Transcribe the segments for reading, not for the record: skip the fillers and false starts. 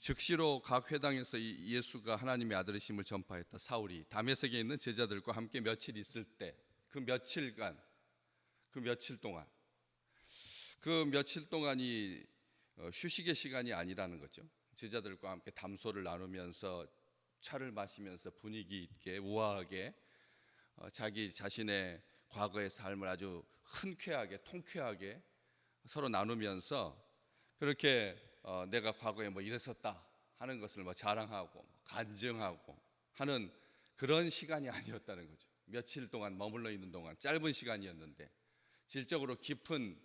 즉시로 각 회당에서 예수가 하나님의 아들이심을 전파했다. 사울이 다메섹에 있는 제자들과 함께 며칠 있을 때, 그 며칠간, 그 며칠 동안이 휴식의 시간이 아니라는 거죠. 제자들과 함께 담소를 나누면서 차를 마시면서 분위기 있게 우아하게 자기 자신의 과거의 삶을 아주 흔쾌하게 통쾌하게 서로 나누면서 그렇게 내가 과거에 뭐 이랬었다 하는 것을 뭐 자랑하고 간증하고 하는 그런 시간이 아니었다는 거죠. 며칠 동안 머물러 있는 동안 짧은 시간이었는데 질적으로 깊은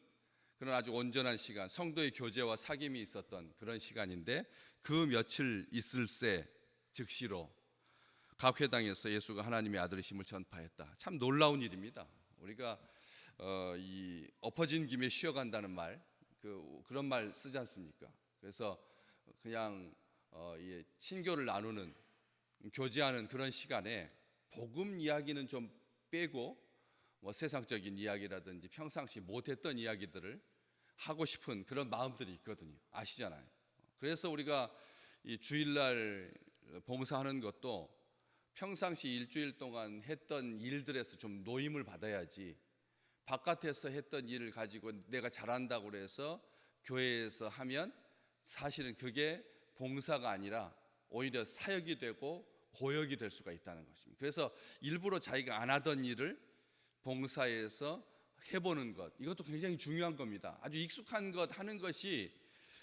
그런 아주 온전한 시간, 성도의 교제와 사귐이 있었던 그런 시간인데 그 며칠 있을 새 즉시로 각 회당에서 예수가 하나님의 아들이심을 전파했다. 참 놀라운 일입니다. 우리가 이 엎어진 김에 쉬어간다는 말, 그런 말 쓰지 않습니까? 그래서 그냥 친교를 나누는, 교제하는 그런 시간에 복음 이야기는 좀 빼고 뭐 세상적인 이야기라든지 평상시 못했던 이야기들을 하고 싶은 그런 마음들이 있거든요. 아시잖아요. 그래서 우리가 이 주일날 봉사하는 것도 평상시 일주일 동안 했던 일들에서 좀 노임을 받아야지 바깥에서 했던 일을 가지고 내가 잘한다고 해서 교회에서 하면 사실은 그게 봉사가 아니라 오히려 사역이 되고 고역이 될 수가 있다는 것입니다. 그래서 일부러 자기가 안 하던 일을 봉사에서 해보는 것, 이것도 굉장히 중요한 겁니다. 아주 익숙한 것 하는 것이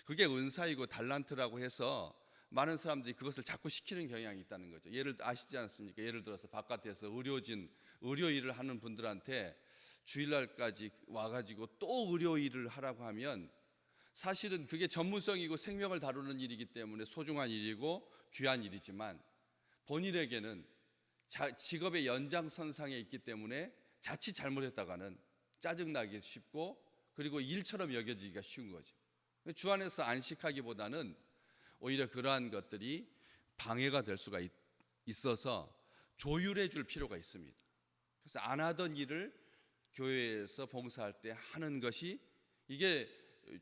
그게 은사이고 달란트라고 해서 많은 사람들이 그것을 자꾸 시키는 경향이 있다는 거죠. 아시지 않습니까? 예를 들어서 바깥에서 의료 일을 하는 분들한테 주일날까지 와가지고 또 의료 일을 하라고 하면 사실은 그게 전문성이고 생명을 다루는 일이기 때문에 소중한 일이고 귀한 일이지만 본인에게는 직업의 연장선상에 있기 때문에 자칫 잘못했다가는 짜증나기 쉽고 그리고 일처럼 여겨지기가 쉬운 거죠. 주 안에서 안식하기보다는 오히려 그러한 것들이 방해가 될 수가 있어서 조율해 줄 필요가 있습니다. 그래서 안 하던 일을 교회에서 봉사할 때 하는 것이 이게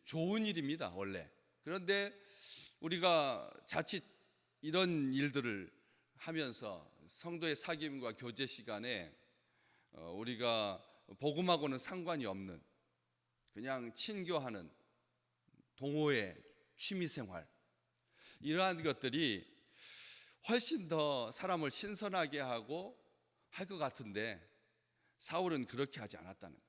좋은 일입니다, 원래. 그런데 우리가 자칫 이런 일들을 하면서 성도의 사귐과 교제 시간에 우리가 복음하고는 상관이 없는 그냥 친교하는 동호회, 취미생활, 이러한 것들이 훨씬 더 사람을 신선하게 하고 할 것 같은데 사울은 그렇게 하지 않았다는 것이죠.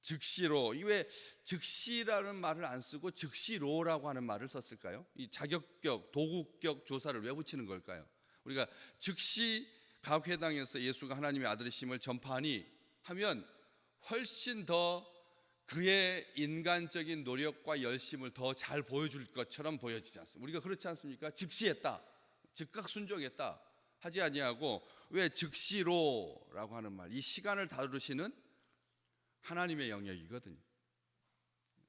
즉시로, 왜 즉시라는 말을 안 쓰고 즉시로라고 하는 말을 썼을까요? 이 자격격, 도구격 조사를 왜 붙이는 걸까요? 우리가 즉시 각 회당에서 예수가 하나님의 아들이심을 전파하니 하면 훨씬 더 그의 인간적인 노력과 열심을 더 잘 보여줄 것처럼 보여지지 않습니까? 우리가 그렇지 않습니까? 즉시했다, 즉각 순종했다 하지 아니하고 왜 즉시로라고 하는 말, 이 시간을 다루시는 하나님의 영역이거든요.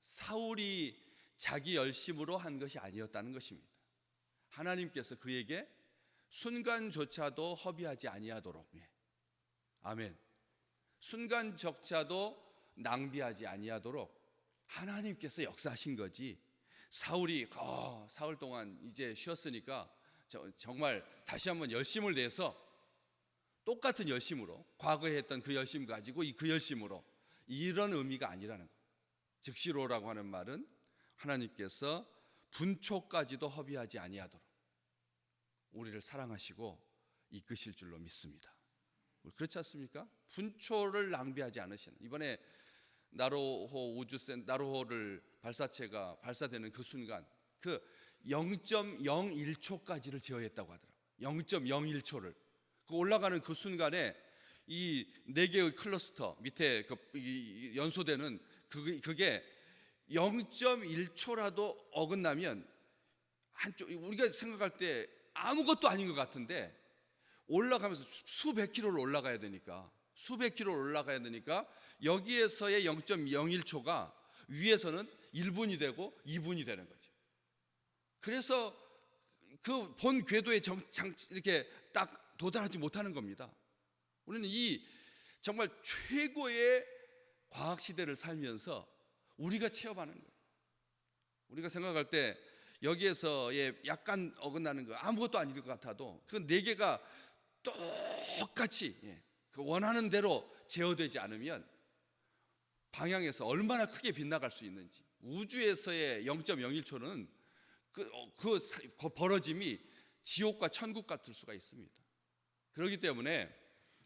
사울이 자기 열심으로 한 것이 아니었다는 것입니다. 하나님께서 그에게 순간조차도 허비하지 아니하도록, 아멘, 순간조차도 낭비하지 아니하도록 하나님께서 역사하신 거지. 사울이 사흘 동안 이제 쉬었으니까 정말 다시 한번 열심을 내서 똑같은 열심으로 과거에 했던 그 열심 가지고 그 열심으로, 이런 의미가 아니라는 거예요. 즉시로라고 하는 말은 하나님께서 분초까지도 허비하지 아니하도록 우리를 사랑하시고 이끄실 줄로 믿습니다. 그렇지 않습니까? 분초를 낭비하지 않으시는, 이번에 나로호를 발사체가 발사되는 그 순간 그 0.01초까지를 제어했다고 하더라고요. 0.01초를 그 올라가는 그 순간에 이 4개의 클러스터 밑에 연소되는 그게 0.1초라도 어긋나면 한쪽, 우리가 생각할 때 아무것도 아닌 것 같은데 올라가면서 수백 킬로를 올라가야 되니까 여기에서의 0.01초가 위에서는 1분이 되고 2분이 되는 거죠. 그래서 그 본 궤도에 이렇게 딱 도달하지 못하는 겁니다. 우리는 이 정말 최고의 과학 시대를 살면서 우리가 체험하는 거예요. 우리가 생각할 때 여기에서의 약간 어긋나는 거 아무것도 아닐 것 같아도 그 네 개가 똑같이 그 원하는 대로 제어되지 않으면 방향에서 얼마나 크게 빗나갈 수 있는지, 우주에서의 0.01초는 그 벌어짐이 지옥과 천국 같을 수가 있습니다. 그렇기 때문에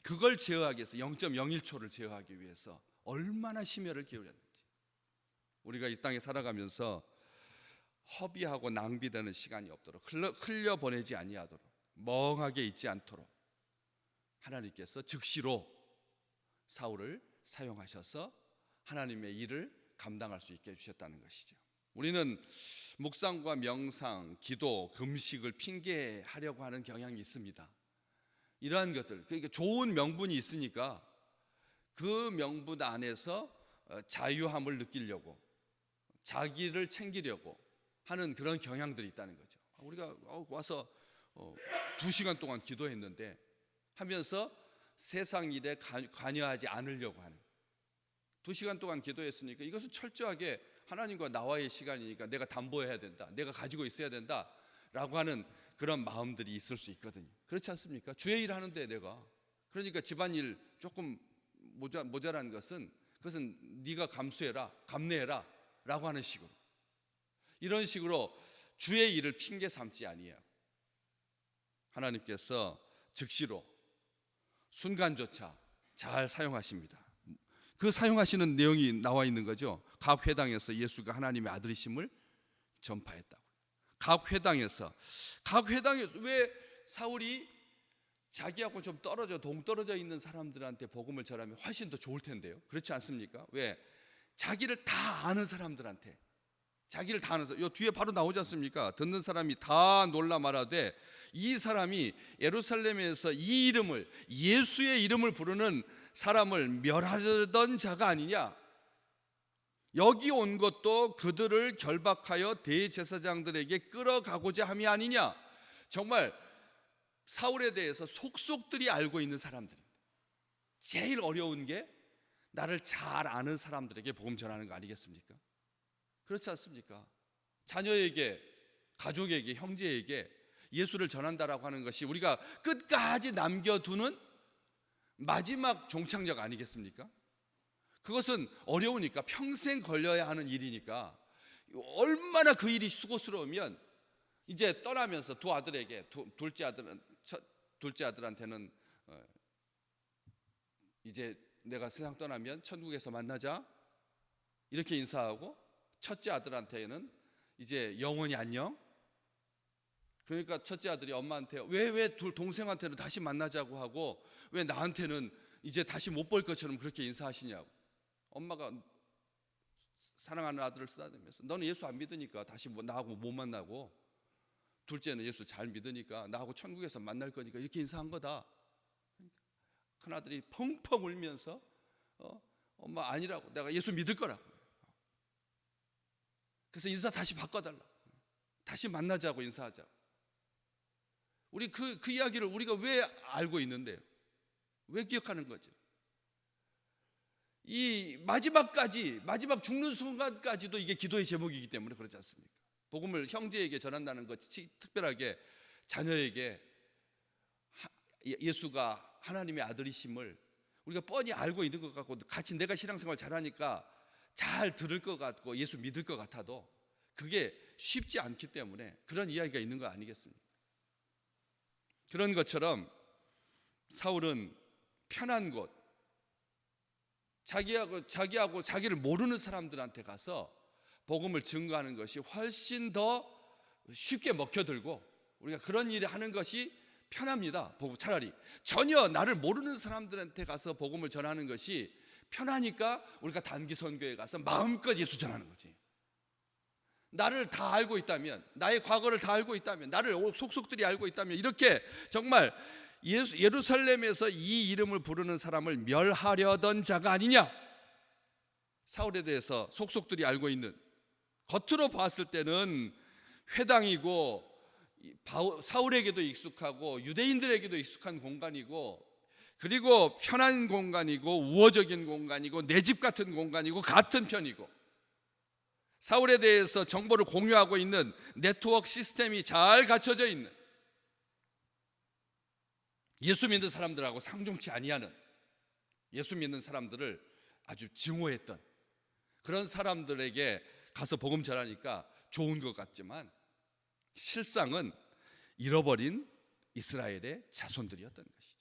그걸 제어하기 위해서 0.01초를 제어하기 위해서 얼마나 심혈을 기울였는지, 우리가 이 땅에 살아가면서 허비하고 낭비되는 시간이 없도록, 흘려보내지 아니하도록, 멍하게 있지 않도록 하나님께서 즉시로 사울을 사용하셔서 하나님의 일을 감당할 수 있게 해주셨다는 것이죠. 우리는 묵상과 명상, 기도, 금식을 핑계하려고 하는 경향이 있습니다. 이러한 것들, 그러니까 좋은 명분이 있으니까 그 명분 안에서 자유함을 느끼려고, 자기를 챙기려고 하는 그런 경향들이 있다는 거죠. 우리가 와서 2시간 동안 기도했는데 하면서 세상 일에 관여하지 않으려고 하는, 2시간 동안 기도했으니까 이것은 철저하게 하나님과 나와의 시간이니까 내가 담보해야 된다, 내가 가지고 있어야 된다 라고 하는 그런 마음들이 있을 수 있거든요. 그렇지 않습니까? 주의 일 하는데 내가, 그러니까 집안일 조금 모자란 것은 그것은 네가 감수해라, 감내해라 라고 하는 식으로, 이런 식으로 주의 일을 핑계 삼지 아니에요. 하나님께서 즉시로 순간조차 잘 사용하십니다. 그 사용하시는 내용이 나와 있는 거죠. 각 회당에서 예수가 하나님의 아들이심을 전파했다고. 각 회당에서 왜 사울이 자기하고 좀 동떨어져 있는 사람들한테 복음을 전하면 훨씬 더 좋을 텐데요. 그렇지 않습니까? 왜? 자기를 다 아는 사람들한테, 자기를 다 아는 사람, 요 뒤에 바로 나오지 않습니까? 듣는 사람이 다 놀라 말하되 이 사람이 예루살렘에서 이 이름을, 예수의 이름을 부르는 사람을 멸하려던 자가 아니냐, 여기 온 것도 그들을 결박하여 대제사장들에게 끌어가고자 함이 아니냐. 정말 사울에 대해서 속속들이 알고 있는 사람들입니다. 제일 어려운 게 나를 잘 아는 사람들에게 복음 전하는 거 아니겠습니까? 그렇지 않습니까? 자녀에게, 가족에게, 형제에게 예수를 전한다라고 하는 것이 우리가 끝까지 남겨두는 마지막 종착역 아니겠습니까? 그것은 어려우니까, 평생 걸려야 하는 일이니까, 얼마나 그 일이 수고스러우면 이제 떠나면서 두 아들에게, 둘째 아들한테는 이제 내가 세상 떠나면 천국에서 만나자 이렇게 인사하고, 첫째 아들한테는 이제 영원히 안녕. 그러니까 첫째 아들이 엄마한테 왜 동생한테는 다시 만나자고 하고 왜 나한테는 이제 다시 못 볼 것처럼 그렇게 인사하시냐고. 엄마가 사랑하는 아들을 쓰다듬으면서 너는 예수 안 믿으니까 다시 나하고 못 만나고, 둘째는 예수 잘 믿으니까 나하고 천국에서 만날 거니까 이렇게 인사한 거다. 큰아들이 펑펑 울면서 엄마 아니라고, 내가 예수 믿을 거라고. 그래서 인사 다시 바꿔달라고, 다시 만나자고 인사하자고. 우리 그 이야기를 우리가 왜 알고 있는데요? 왜 기억하는 거죠? 이 마지막 죽는 순간까지도 이게 기도의 제목이기 때문에 그렇지 않습니까? 복음을 형제에게 전한다는 것이 특별하게 자녀에게 예수가 하나님의 아들이심을 우리가 뻔히 알고 있는 것 같고, 같이 내가 신앙생활 잘하니까 잘 들을 것 같고 예수 믿을 것 같아도 그게 쉽지 않기 때문에 그런 이야기가 있는 거 아니겠습니까? 그런 것처럼 사울은 편한 곳, 자기하고 자기를 모르는 사람들한테 가서 복음을 증거하는 것이 훨씬 더 쉽게 먹혀들고, 우리가 그런 일을 하는 것이 편합니다. 차라리 전혀 나를 모르는 사람들한테 가서 복음을 전하는 것이 편하니까 우리가 단기 선교에 가서 마음껏 예수 전하는 거지. 나를 다 알고 있다면, 나의 과거를 다 알고 있다면, 나를 속속들이 알고 있다면, 이렇게 정말 예루살렘에서 이 이름을 부르는 사람을 멸하려던 자가 아니냐. 사울에 대해서 속속들이 알고 있는, 겉으로 봤을 때는 회당이고 사울에게도 익숙하고 유대인들에게도 익숙한 공간이고, 그리고 편한 공간이고 우호적인 공간이고 내 집 같은 공간이고 같은 편이고, 사울에 대해서 정보를 공유하고 있는 네트워크 시스템이 잘 갖춰져 있는, 예수 믿는 사람들하고 상종치 아니하는, 예수 믿는 사람들을 아주 증오했던 그런 사람들에게 가서 복음 전하니까 좋은 것 같지만 실상은 잃어버린 이스라엘의 자손들이었던 것이죠.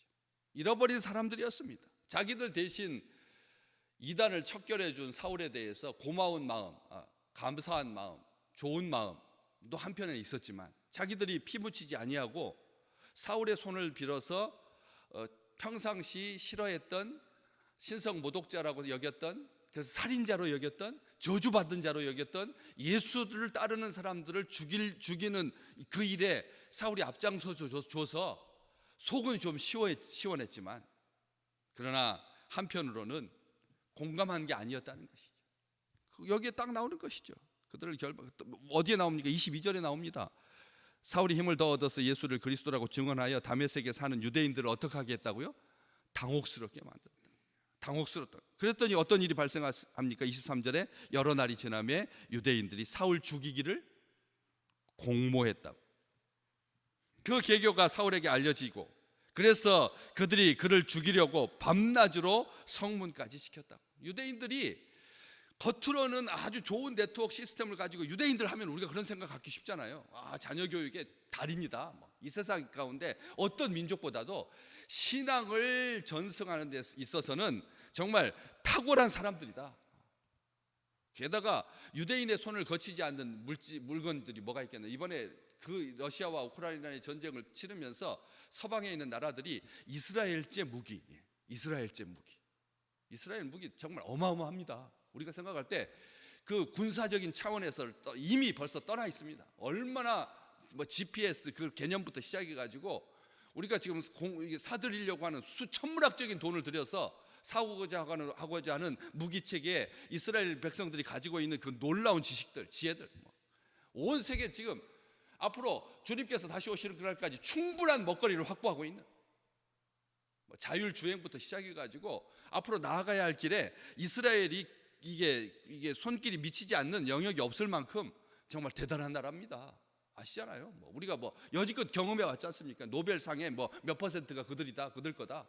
잃어버린 사람들이었습니다. 자기들 대신 이단을 척결해 준 사울에 대해서 고마운 마음, 감사한 마음, 좋은 마음도 한편에 있었지만 자기들이 피 묻히지 아니하고 사울의 손을 빌어서 평상시 싫어했던, 신성 모독자라고 여겼던, 그래서 살인자로 여겼던, 저주받은 자로 여겼던 예수를 따르는 사람들을 죽이는 그 일에 사울이 앞장서줘서 속은 좀 시원했지만 그러나 한편으로는 공감한 게 아니었다는 것이죠. 여기에 딱 나오는 것이죠. 그들을 어디에 나옵니까? 22절에 나옵니다. 사울이 힘을 더 얻어서 예수를 그리스도라고 증언하여 다메섹에 사는 유대인들을 어떻게 하게 했다고요? 당혹스럽게 만들었다. 당혹스럽다. 그랬더니 어떤 일이 발생합니까? 23절에 여러 날이 지나매 유대인들이 사울 죽이기를 공모했다고. 그 계교가 사울에게 알려지고 그래서 그들이 그를 죽이려고 밤낮으로 성문까지 시켰다고. 유대인들이 겉으로는 아주 좋은 네트워크 시스템을 가지고, 유대인들 하면 우리가 그런 생각 갖기 쉽잖아요. 자녀 교육의 달인이다. 이 세상 가운데 어떤 민족보다도 신앙을 전승하는 데 있어서는 정말 탁월한 사람들이다. 게다가 유대인의 손을 거치지 않는 물건들이 뭐가 있겠나. 이번에 그 러시아와 우크라이나의 전쟁을 치르면서 서방에 있는 나라들이 이스라엘 무기 정말 어마어마합니다. 우리가 생각할 때 그 군사적인 차원에서 이미 벌써 떠나 있습니다. 얼마나 GPS 그 개념부터 시작해가지고 우리가 지금 사들이려고 하는 수천문학적인 돈을 들여서 사고자 하는 무기체계에 이스라엘 백성들이 가지고 있는 그 놀라운 지식들, 지혜들, 온 세계 지금 앞으로 주님께서 다시 오시는 그날까지 충분한 먹거리를 확보하고 있는, 자율주행부터 시작해가지고 앞으로 나아가야 할 길에 이스라엘이 이게 손길이 미치지 않는 영역이 없을 만큼 정말 대단한 나라입니다. 아시잖아요. 우리가 여지껏 경험해 왔지 않습니까? 노벨상의 몇 퍼센트가 그들이다, 그들 거다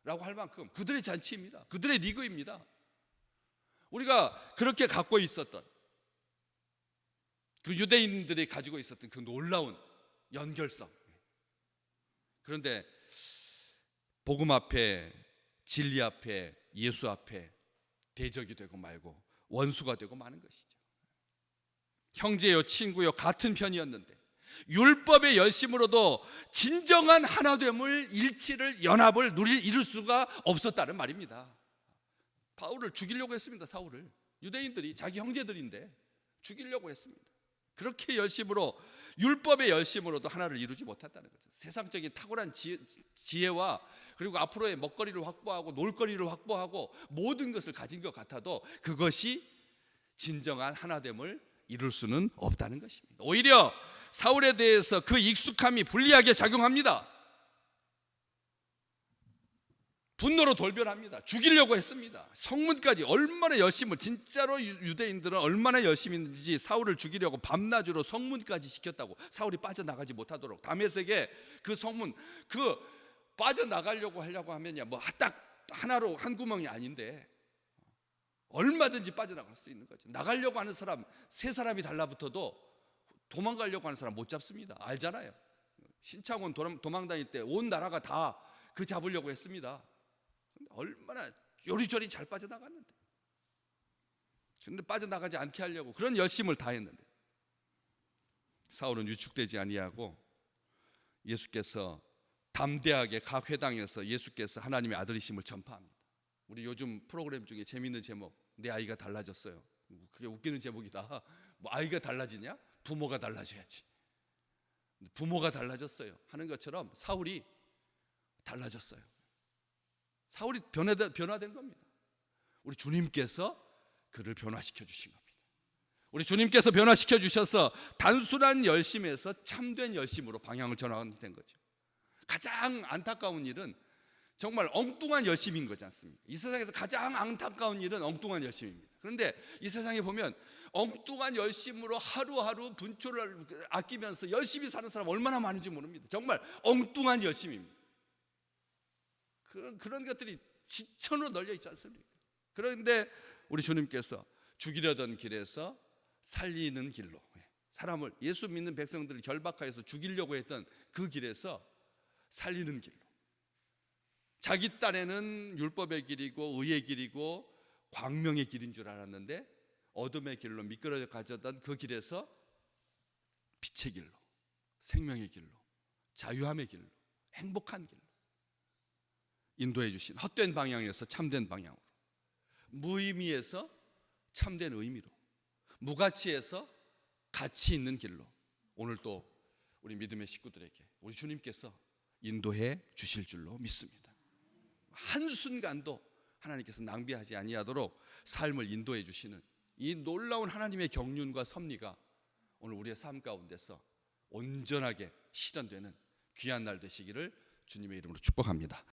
라고 할 만큼 그들의 잔치입니다. 그들의 리그입니다. 우리가 그렇게 갖고 있었던, 그 유대인들이 가지고 있었던 그 놀라운 연결성. 그런데 복음 앞에, 진리 앞에, 예수 앞에 대적이 되고 말고 원수가 되고 마는 것이죠. 형제요 친구요 같은 편이었는데 율법의 열심으로도 진정한 하나됨을, 일치를, 연합을 이룰 수가 없었다는 말입니다. 바울을 죽이려고 했습니다. 사울을. 유대인들이 자기 형제들인데 죽이려고 했습니다. 그렇게 열심으로, 율법의 열심으로도 하나를 이루지 못했다는 거죠. 세상적인 탁월한 지혜와 그리고 앞으로의 먹거리를 확보하고 놀거리를 확보하고 모든 것을 가진 것 같아도 그것이 진정한 하나됨을 이룰 수는 없다는 것입니다. 오히려 사울에 대해서 그 익숙함이 불리하게 작용합니다. 분노로 돌변합니다. 죽이려고 했습니다. 성문까지 얼마나 열심을, 진짜로 유대인들은 얼마나 열심히 했는지 사울을 죽이려고 밤낮으로 성문까지 시켰다고. 사울이 빠져나가지 못하도록. 다메섹에 그 성문, 빠져나가려고 하면야 딱 하나로 한 구멍이 아닌데 얼마든지 빠져나갈 수 있는 거죠. 나가려고 하는 사람, 세 사람이 달라붙어도 도망가려고 하는 사람 못 잡습니다. 알잖아요. 신창원 도망 다닐 때 온 나라가 다 그 잡으려고 했습니다. 얼마나 요리조리 잘 빠져나갔는데. 그런데 빠져나가지 않게 하려고 그런 열심을 다했는데 사울은 위축되지 아니하고 예수께서 담대하게 각 회당에서 예수께서 하나님의 아들이심을 전파합니다. 우리 요즘 프로그램 중에 재밌는 제목, 내 아이가 달라졌어요. 그게 웃기는 제목이다. 아이가 달라지냐? 부모가 달라져야지. 부모가 달라졌어요 하는 것처럼 사울이 달라졌어요. 사울이 변화된 겁니다. 우리 주님께서 그를 변화시켜 주신 겁니다. 우리 주님께서 변화시켜 주셔서 단순한 열심에서 참된 열심으로 방향을 전환된 거죠. 가장 안타까운 일은 정말 엉뚱한 열심인 거지 않습니까? 이 세상에서 가장 안타까운 일은 엉뚱한 열심입니다. 그런데 이 세상에 보면 엉뚱한 열심으로 하루하루 분초를 아끼면서 열심히 사는 사람 얼마나 많은지 모릅니다. 정말 엉뚱한 열심입니다. 그런 것들이 지천으로 널려 있지 않습니까? 그런데 우리 주님께서 죽이려던 길에서 살리는 길로, 사람을, 예수 믿는 백성들을 결박하여서 죽이려고 했던 그 길에서 살리는 길로, 자기 딴에는 율법의 길이고 의의 길이고 광명의 길인 줄 알았는데 어둠의 길로 미끄러져 가져던 그 길에서 빛의 길로, 생명의 길로, 자유함의 길로, 행복한 길로 인도해 주신, 헛된 방향에서 참된 방향으로, 무의미에서 참된 의미로, 무가치에서 가치 있는 길로 오늘 또 우리 믿음의 식구들에게 우리 주님께서 인도해 주실 줄로 믿습니다. 한순간도 하나님께서 낭비하지 아니하도록 삶을 인도해 주시는 이 놀라운 하나님의 경륜과 섭리가 오늘 우리의 삶 가운데서 온전하게 실현되는 귀한 날 되시기를 주님의 이름으로 축복합니다.